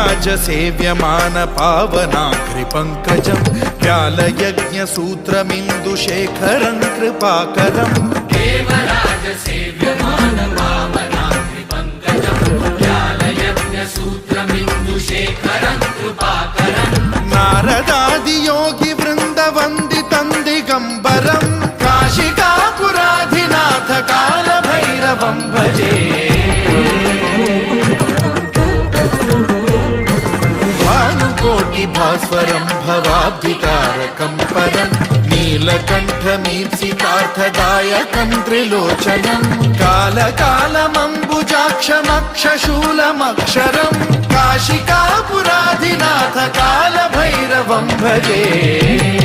देवराजसेव्यमान पावनाग्रिपङ्कजं व्यालयज्ञसूत्रमिन्दुशेखरं कृपाकरं देवराजसेव्यमान पावनाग्रिपङ्कजं व्यालयज्ञसूत्रमिन्दुशेखरं कृपाकरं नारदादियोगिवृन्दवन्दितं दिगम्बरं काशिकापुराधिनाथ कालभैरवं भजे भास्वरं भवाब्धितारकं परं नीलकण्ठमीप्सितार्थदायकं त्रिलोचनं कालकालमम्बुजाक्षमक्षशूलमक्षरं काशिकापुराधिनाथ कालभैरवं भजे।